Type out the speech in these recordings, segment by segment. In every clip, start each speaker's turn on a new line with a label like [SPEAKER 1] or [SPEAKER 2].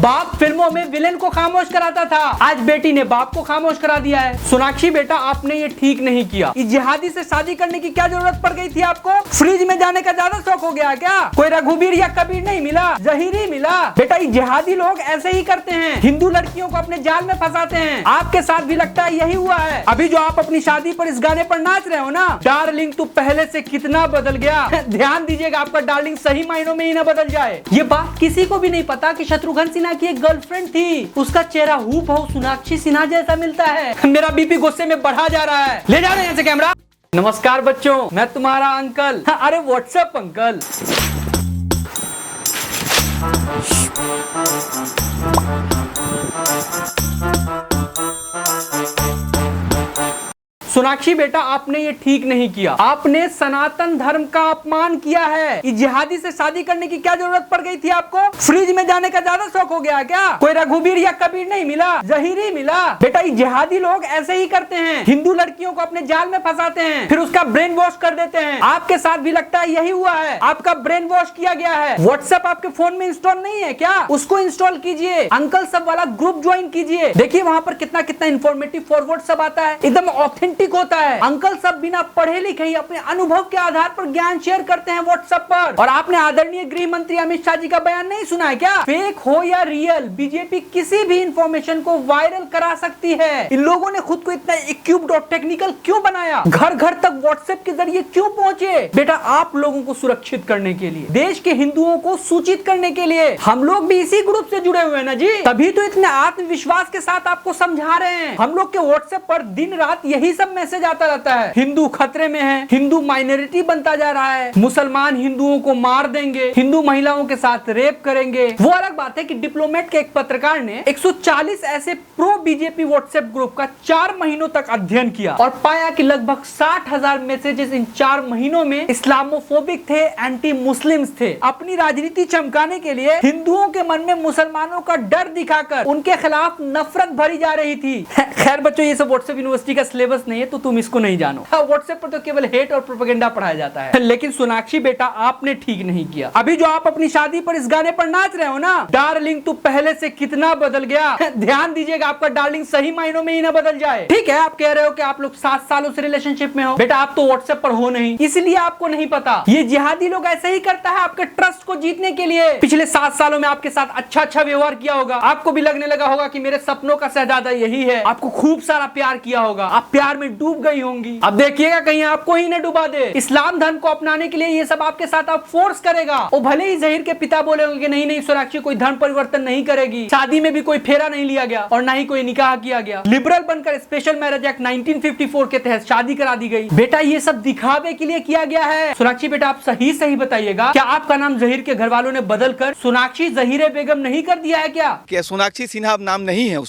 [SPEAKER 1] बाप फिल्मों में विलेन को खामोश कराता था, आज बेटी ने बाप को खामोश करा दिया है। सोनाक्षी बेटा, आपने ये ठीक नहीं किया। इस जिहादी से शादी करने की क्या जरूरत पड़ गई थी आपको? फ्रिज में जाने का ज्यादा शौक हो गया क्या? कोई रघुवीर या कबीर नहीं मिला, जहीर ही मिला। बेटा, ये जिहादी लोग ऐसे ही करते हैं, हिंदू लड़कियों को अपने जाल में फंसाते हैं। आपके साथ भी लगता है यही हुआ है। अभी जो आप अपनी शादी पर इस गाने पर नाच रहे हो ना, डार्लिंग तू पहले से कितना बदल गया। ध्यान दीजिएगा आपका डार्लिंग सही मायनों में ही ना बदल जाए। ये बात किसी को भी नहीं पता कि शत्रुघ्न सिन्हा की एक गर्लफ्रेंड थी, उसका चेहरा हूबहू सोनाक्षी सिन्हा जैसा मिलता है। मेरा बीपी गुस्से में बढ़ा जा रहा है। ले जा रहे हैं कैमरा। नमस्कार बच्चों, मैं तुम्हारा अंकल। अरे व्हाट्सएप अंकल। सोनाक्षी बेटा, आपने ये ठीक नहीं किया। आपने सनातन धर्म का अपमान किया है। इस जिहादी से शादी करने की क्या जरूरत पड़ गई थी आपको? फ्रिज में जाने का ज्यादा शौक हो गया क्या? कोई रघुवीर या कबीर नहीं मिला, जहीर ही मिला। बेटा, ये जिहादी लोग ऐसे ही करते हैं, हिंदू लड़कियों को अपने जाल में फंसाते हैं, फिर उसका ब्रेन वॉश कर देते हैं। आपके साथ भी लगता है यही हुआ है। आपका ब्रेन वॉश किया गया है। व्हाट्सएप आपके फोन में इंस्टॉल नहीं है क्या? उसको इंस्टॉल कीजिए। अंकल सब वाला ग्रुप ज्वाइन कीजिए। देखिए वहाँ पर कितना कितना इंफॉर्मेटिव फॉरवर्ड सब आता है, एकदम ऑथेंटिक होता है। अंकल सब बिना पढ़े लिखे ही अपने अनुभव के आधार पर ज्ञान शेयर करते हैं व्हाट्सएप पर। और आपने आदरणीय गृह मंत्री अमित शाह जी का बयान नहीं सुना है क्या? फेक हो या रियल, बीजेपी किसी भी इंफॉर्मेशन को वायरल करा सकती है। इन लोगों ने खुद को इतना इक्विप्ड और टेक्निकल क्यों बनाया? घर घर तक व्हाट्सएप के जरिए क्यों पहुंचे? बेटा, आप लोगों को सुरक्षित करने के लिए, देश के हिंदुओं को सूचित करने के लिए। हम लोग भी इसी ग्रुप से जुड़े हुए हैं ना जी, तभी तो इतने आत्मविश्वास के साथ आपको समझा रहे हैं। हम लोग के व्हाट्सएप पर दिन रात यही सब मैसेज आता रहता है। हिंदू खतरे में है, हिंदू माइनॉरिटी बनता जा रहा है, मुसलमान हिंदुओं को मार देंगे, हिंदू महिलाओं के साथ रेप करेंगे। वो अलग बात है कि डिप्लोमेट के एक पत्रकार ने 140 ऐसे प्रो बीजेपी व्हाट्सएप ग्रुप का 4 महीनों तक अध्ययन किया और पाया कि लगभग 60,000 मैसेजेस इन 4 महीनों में इस्लामोफोबिक थे, एंटी मुस्लिम्स थे। अपनी राजनीति चमकाने के लिए हिंदुओं के मन में मुसलमानों का डर दिखाकर उनके खिलाफ नफरत भरी जा रही थी। खैर बच्चों, ये सब व्हाट्सएप यूनिवर्सिटी का सिलेबस नहीं है, तो तुम इसको नहीं जानो। व्हाट्सएप पर तो केवल हेट और प्रोपेगेंडा पढ़ाया जाता है। लेकिन सोनाक्षी बेटा, आपने ठीक नहीं किया। अभी जो आप अपनी शादी पर इस गाने पर नाच रहे हो ना, डार्लिंग तू पहले से कितना बदल गया। ध्यान दीजिएगा आपका डार्लिंग सही मायनों में ही ना बदल जाए। ठीक है, आप कह रहे हो कि आप लोग 7 सालों से रिलेशनशिप में हो। बेटा, आप तो व्हाट्सएप पर हो नहीं, इसलिए आपको नहीं पता। ये जिहादी लोग ऐसे ही करता है आपके ट्रस्ट को जीतने के लिए। पिछले 7 सालों में आपके साथ अच्छा व्यवहार किया होगा, आपको भी लगने लगा होगा कि मेरे सपनों का शहजादा यही है। आपको खूब सारा प्यार किया होगा, आप प्यार में डूब गई होंगी। अब देखिएगा कहीं आपको ही न डुबा दे। इस्लाम धर्म को अपनाने के लिए ये सब आपके साथ आप फोर्स करेगा। और भले ही जहीर के पिता बोले होंगे कि नहीं सोनाक्षी कोई धर्म परिवर्तन नहीं करेगी, शादी में भी कोई फेरा नहीं लिया गया और ना ही कोई निकाह किया गया। लिबरल बनकर स्पेशल मैरिज एक्ट 1954 के तहत शादी करा दी गई। बेटा, ये सब दिखावे के लिए किया गया है। सोनाक्षी बेटा, आप सही बताइएगा, क्या आपका नाम जहीर के घर वालों ने बदल कर सोनाक्षी जहीरे बेगम नहीं कर दिया है क्या?
[SPEAKER 2] सोनाक्षी सिन्हा नाम नहीं है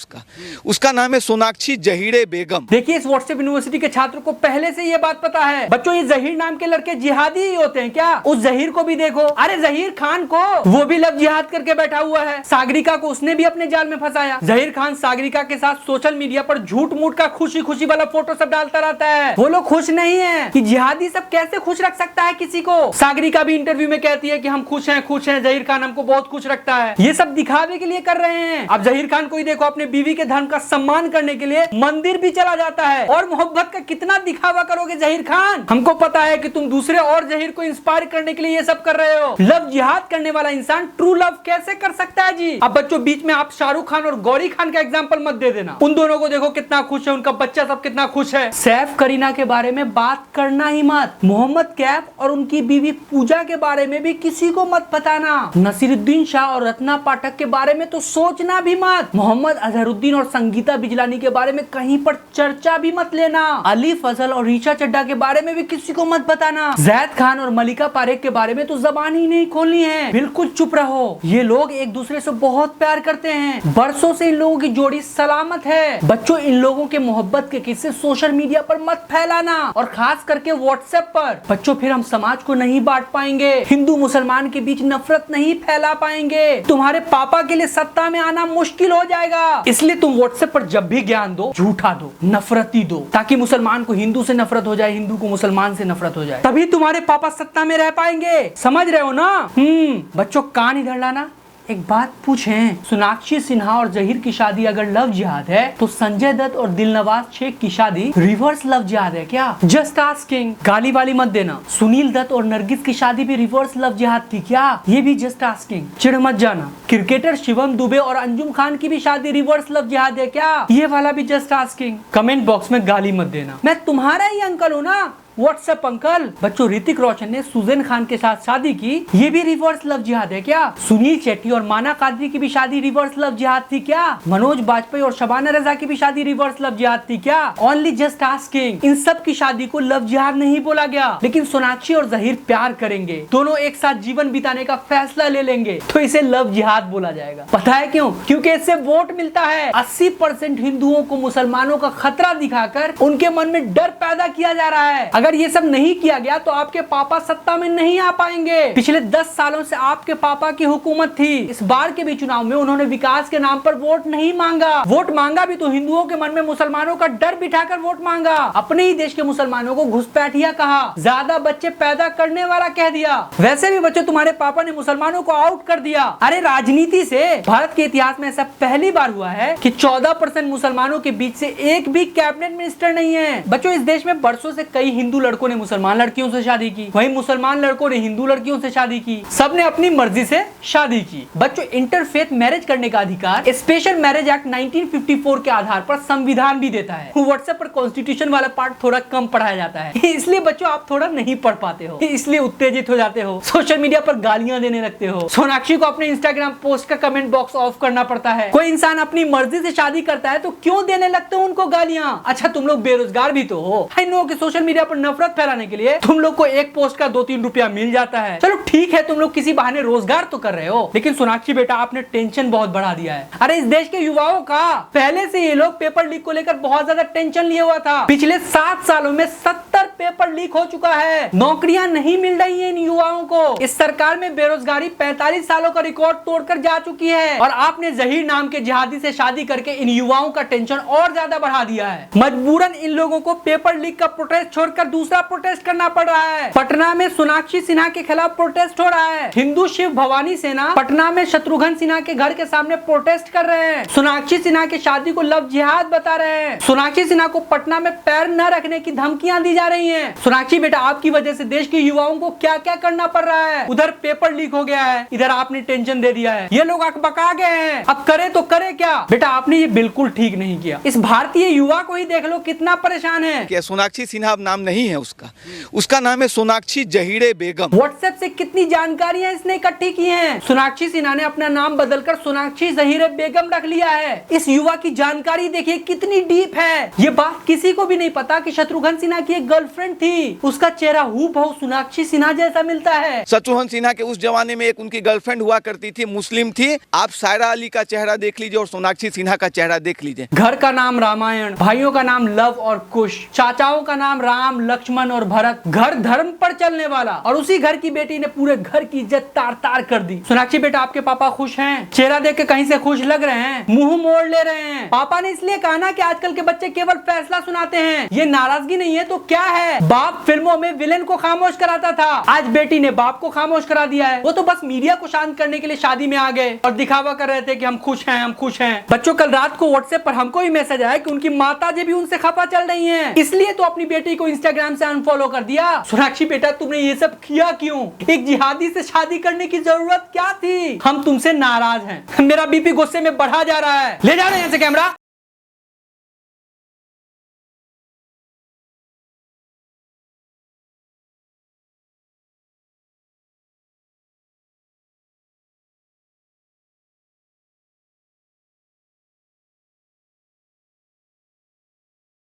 [SPEAKER 2] उसका नाम है सोनाक्षी जहीरे बेगम।
[SPEAKER 1] देखिए, इस व्हाट्सएप यूनिवर्सिटी के छात्र को पहले से ये बात पता है। बच्चों, ये जहीर नाम के लड़के जिहादी ही होते हैं क्या? उस जहीर को भी देखो, अरे जहीर खान को, वो भी लव जिहाद करके बैठा हुआ है। सागरिका को उसने भी अपने जाल में फंसाया। जहीर खान सागरिका के साथ सोशल मीडिया पर झूठ मूठ का खुशी वाला फोटो सब डालता रहता है। वो लोग खुश नहीं है कि जिहादी सब कैसे खुश रख सकता है किसी को। सागरिका भी इंटरव्यू में कहती है कि हम खुश हैं, जहीर खान हमको बहुत खुश रखता है। ये सब दिखावे के लिए कर रहे हैं। अब जहीर खान को ही देखो, अपने बीवी के धर्म का सम्मान करने के लिए मंदिर भी चला जाता है। और मोहब्बत का कितना दिखावा करोगे जहीर खान? हमको पता है कि तुम दूसरे और जहीर को इंस्पायर करने के लिए ये सब कर रहे हो। लव जिहाद करने वाला इंसान ट्रू लव कैसे कर सकता है जी? अब बच्चों, बीच में आप शाहरुख खान और गौरी खान का एग्जांपल मत दे देना। उन दोनों को देखो कितना खुश है, उनका बच्चा सब कितना खुश है। सैफ करीना के बारे में बात करना ही मत। मोहम्मद कैफ और उनकी बीवी पूजा के बारे में भी किसी को मत बताना। नसीरुद्दीन शाह और रत्ना पाठक के बारे में तो सोचना भी मत। मोहम्मद अजहरुद्दीन और संगीता बिजलानी के बारे में कहीं पर चर्चा भी मत लेना। अली फजल और रीचा चड्ढा के बारे में भी किसी को मत बताना। जैद खान और मलिका पारेख के बारे में तो जबान ही नहीं खोलनी है। बिल्कुल चुप रहो। ये लोग एक दूसरे से बहुत प्यार करते हैं। बरसों से इन लोगों की जोड़ी सलामत है। बच्चों, इन लोगों के मोहब्बत के किस्से सोशल मीडिया पर मत फैलाना, और खास करके व्हाट्सएप पर। बच्चों, फिर हम समाज को नहीं बांट पाएंगे, हिंदू मुसलमान के बीच नफरत नहीं फैला पाएंगे, तुम्हारे पापा के लिए सत्ता में आना मुश्किल हो जाएगा। इसलिए तुम व्हाट्सएप पर जब भी ज्ञान दो, झूठा दो, नफरती दो, ताकि मुसलमान को हिंदू से नफरत हो जाए, हिंदू को मुसलमान से नफरत हो जाए। तभी तुम्हारे पापा सत्ता में रह पाएंगे। समझ रहे हो ना? बच्चों, कान इधर लाना। एक बात पूछें, सोनाक्षी सिन्हा और जहीर की शादी अगर लव जिहाद है तो संजय दत्त और दिलनवाज शेख की शादी रिवर्स लव जिहाद है क्या? जस्ट आस्किंग, गाली वाली मत देना। सुनील दत्त और नरगिस की शादी भी रिवर्स लव जिहाद थी क्या? ये भी जस्ट आस्किंग, चिढ़ मत जाना। क्रिकेटर शिवम दुबे और अंजुम खान की भी शादी रिवर्स लव जिहाद है क्या? ये वाला भी जस्ट आस्किंग। कमेंट बॉक्स में गाली मत देना, मैं तुम्हारा ही अंकल हूँ ना। WhatsApp uncle. बच्चों, ऋतिक रोशन ने सुजैन खान के साथ शादी की, ये भी रिवर्स लव जिहाद है क्या? सुनील शेट्टी और माना कादरी की भी शादी रिवर्स लव जिहाद थी क्या? मनोज बाजपेयी और शबाना रजा की भी शादी रिवर्स लव जिहाद थी क्या? Only just asking. इन सब की शादी को लव जिहाद नहीं बोला गया, लेकिन सोनाक्षी और जहीर प्यार करेंगे, दोनों एक साथ जीवन बिताने का फैसला ले लेंगे तो इसे लव जिहाद बोला जाएगा। पता है क्यों? क्योंकि इससे वोट मिलता है। 80% हिंदुओं को मुसलमानों का खतरा दिखाकर उनके मन में डर पैदा किया जा रहा है। अगर ये सब नहीं किया गया तो आपके पापा सत्ता में नहीं आ पाएंगे। पिछले 10 सालों से आपके पापा की हुकूमत थी। इस बार के भी चुनाव में उन्होंने विकास के नाम पर वोट नहीं मांगा। वोट मांगा भी तो हिंदुओं के मन में मुसलमानों का डर बिठाकर वोट मांगा। अपने ही देश के मुसलमानों को घुसपैठिया कहा, ज्यादा बच्चे पैदा करने वाला कह दिया। वैसे भी बच्चों, तुम्हारे पापा ने मुसलमानों को आउट कर दिया। अरे राजनीति से भारत के इतिहास में ऐसा पहली बार हुआ है कि 14% मुसलमानों के बीच से एक भी कैबिनेट मिनिस्टर नहीं है। बच्चों, इस देश में बरसों से कई हिंदू लड़कों ने मुसलमान लड़कियों से शादी की, वहीं मुसलमान लड़कों ने हिंदू लड़कियों से शादी की। सबने अपनी मर्जी से शादी की। बच्चों, इंटरफेथ मैरिज करने का अधिकार स्पेशल मैरिज एक्ट 1954 के आधार पर संविधान भी देता है। व्हाट्सएप पर कॉन्स्टिट्यूशन वाला पार्ट थोड़ा कम पढ़ाया जाता है, इसलिए बच्चों आप थोड़ा नहीं पढ़ पाते हो, इसलिए उत्तेजित हो जाते हो, सोशल मीडिया पर गालियां देने लगते हो। सोनाक्षी को अपने इंस्टाग्राम पोस्ट का कमेंट बॉक्स ऑफ करना पड़ता है। कोई इंसान अपनी मर्जी से शादी करता है तो क्यों देने लगते हो उनको गालियां? अच्छा, तुम लोग बेरोजगार भी तो हो। आई नो कि सोशल मीडिया पर नफरत फैलाने के लिए तुम लोग को एक पोस्ट का 2-3 रुपया मिल जाता है। चलो ठीक है, तुम लोग किसी बहाने रोजगार तो कर रहे हो, लेकिन सोनाक्षी बेटा आपने टेंशन बहुत बढ़ा दिया है। अरे इस देश के युवाओं का पहले से ये लोग पेपर लीक को लेकर बहुत ज्यादा टेंशन लिए हुआ था। पिछले 7 सालों में 70 पेपर लीक हो चुका है। नौकरियां नहीं मिल रही है इन युवाओं को। इस सरकार में बेरोजगारी 45 सालों का रिकॉर्ड तोड़कर जा चुकी है, और आपने जहीर नाम के जिहादी से शादी करके इन युवाओं का टेंशन और ज्यादा बढ़ा दिया है। मजबूरन इन लोगों को पेपर लीक का प्रोटेस्ट छोड़कर दूसरा प्रोटेस्ट करना पड़ रहा है। पटना में सोनाक्षी सिन्हा के खिलाफ प्रोटेस्ट हो रहा है। हिंदू शिव भवानी सेना पटना में शत्रुघ्न सिन्हा के घर के सामने प्रोटेस्ट कर रहे हैं। सोनाक्षी सिन्हा की शादी को लव जिहाद बता रहे हैं। सोनाक्षी सिन्हा को पटना में पैर न रखने की धमकियां दी जा रही हैं। सोनाक्षी बेटा, आपकी वजह से देश के युवाओं को क्या क्या करना पड़ रहा है। उधर पेपर लीक हो गया है, इधर आपने टेंशन दे दिया है, ये लोग अकबका गए हैं। अब करे तो करे क्या? बेटा आपने ये बिल्कुल ठीक नहीं किया। इस भारतीय युवा को ही देख लो कितना परेशान है।
[SPEAKER 2] क्या सोनाक्षी सिन्हा अब नाम नहीं है उसका नाम है सोनाक्षी जहीरे बेगम।
[SPEAKER 1] व्हाट्सएप से कितनी जानकारियां इसने इकट्ठी की हैं। सोनाक्षी सिन्हा ने अपना नाम बदलकर सोनाक्षी जहीरे बेगम रख लिया है। इस युवा की जानकारी देखिए कितनी डीप है। ये बात किसी को भी नहीं पता कि शत्रुघ्न सिन्हा की एक गर्लफ्रेंड थी, उसका चेहरा हूबहू सोनाक्षी सिन्हा जैसा मिलता है।
[SPEAKER 2] शत्रुघ्न सिन्हा के उस जमाने में एक उनकी गर्लफ्रेंड हुआ करती थी, मुस्लिम थी। आप सायरा अली का चेहरा देख लीजिए और सोनाक्षी सिन्हा का चेहरा देख लीजिए।
[SPEAKER 1] घर का नाम रामायण, भाइयों का नाम लव और कुश, चाचाओं का नाम राम लक्ष्मण और भरत, घर धर्म पर चलने वाला, और उसी घर की बेटी ने पूरे घर की इज्जत तार तार कर दी। सोनाक्षी बेटा, आपके पापा खुश हैं? चेहरा देख के कहीं से खुश लग रहे हैं, मुंह मोड़ ले रहे हैं। पापा ने इसलिए कहा ना कि आजकल के बच्चे केवल फैसला सुनाते हैं। ये नाराजगी नहीं है तो क्या है? बाप फिल्मों में विलेन को खामोश कराता था, आज बेटी ने बाप को खामोश करा दिया है। वो तो बस मीडिया को शांत करने के लिए शादी में आ गए और दिखावा कर रहे थे कि हम खुश हैं, हम खुश हैं। बच्चों, कल रात को व्हाट्सएप पर हमको भी मैसेज आया कि उनकी माताजी भी उनसे खफा चल रही हैं, इसलिए तो अपनी बेटी को इंस्टाग्राम से अनफॉलो कर दिया। सोनाक्षी बेटा, तुमने ये सब किया क्यों? एक जिहादी से शादी करने की जरूरत क्या थी? हम तुमसे नाराज हैं। मेरा बीपी गुस्से में बढ़ा जा रहा है। ले जा रहे हैं कैमरा।